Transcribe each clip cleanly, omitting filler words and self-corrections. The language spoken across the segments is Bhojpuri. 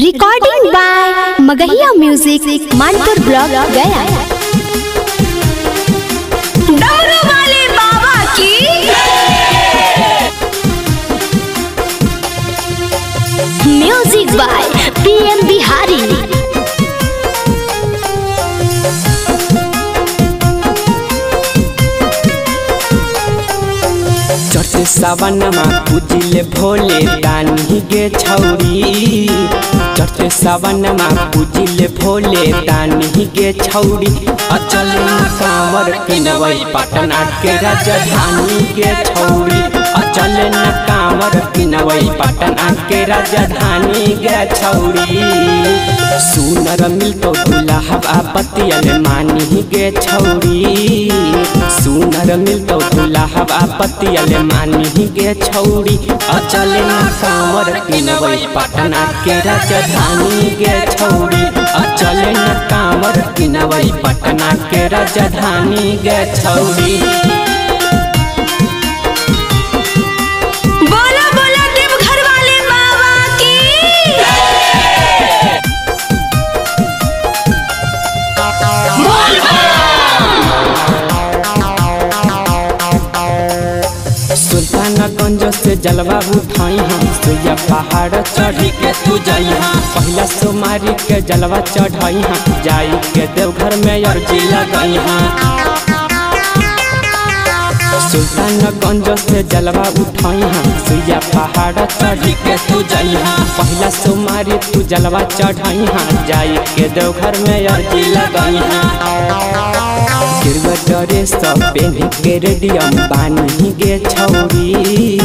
Recording by Magahiya music Manpur block Gaya. डमरू वाले बाबा की म्यूजिक बाय पीएम बिहारी। चढ़ते सावनमा पूजिले भोले दानी गे छौरी। चढ़ते सावनमा पूजिले भोले दानी गे छौरी। अचल कांवर किनवै पटना के राजधानी गे छौरी। अचल कांवर किनवै पटना के राजधानी गे छौरी। सुनर मिलतो दुल्हा पतियल मानी गे छौरी। सुनर मिलतो दुल्हा पतियल मानी गे छौरी। अचल कांवर किनवै पटना के राजधानी गे छौरी। अचल कांवर किनवै पटना के राजधानी गे छौरी। सुल्तानगंज से जलवा उठाई हम सुइया पहाड़ चढ़ी के तू जाई हम। पहला सोमारी के जलवा चढ़ाई हम जाई के देवघर में अर्जी लगाई हम। सुल्तानगंज से जलवा उठाई हम सुइया पहाड़ चढ़ी के तू जाई हम। पहला सोमारी तू जलवा चढ़ाई हम जाई के देवघर में अर्जी लगाई हम। गिरवा डरे सब पेन के रेडियम बानी गे छौरी।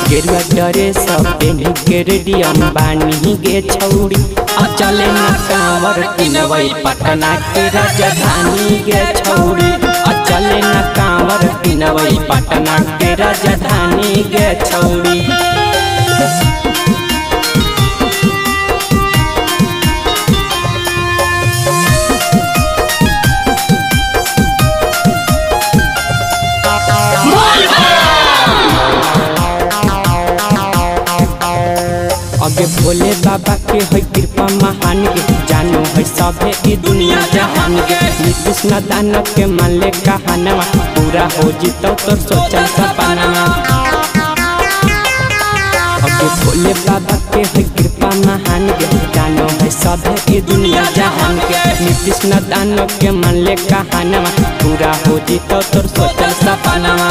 गिरवा डरे सब पेन के रेडियम बानी गे छौरी। अचल कांवर किनवै पटना के राजधानी गे छौरी। अचल कांवर किनवै पटना के राजधानी गे छौरी। अगे भोले बाबा के है कृपा महान गे। जानो है सभे ई दुनिया जहान गे। कृष्ण दानव के मान ले कहानवा पूरा हो जितो तो सोचल सपनावा। अगे भोले बाबा के है कृपा महान गे। जानो है सभे ई दुनिया जहान गे। कृष्ण दानव के मान ले कहानवा पूरा हो जितो तो सोचल सपनावा।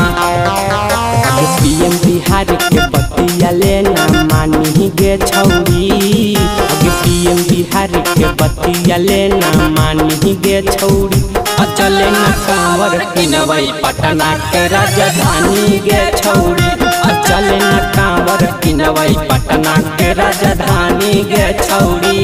अगे पीएम बिहारी के बतिया लेना मानी गे छौरी। अगे पीएम बिहारी के बतिया लेना मानी गे छौरी। अचल कांवर किनवै पटना के राजधानी गे छौरी। अचल कांवर किनवै पटना के राजधानी गे छौरी।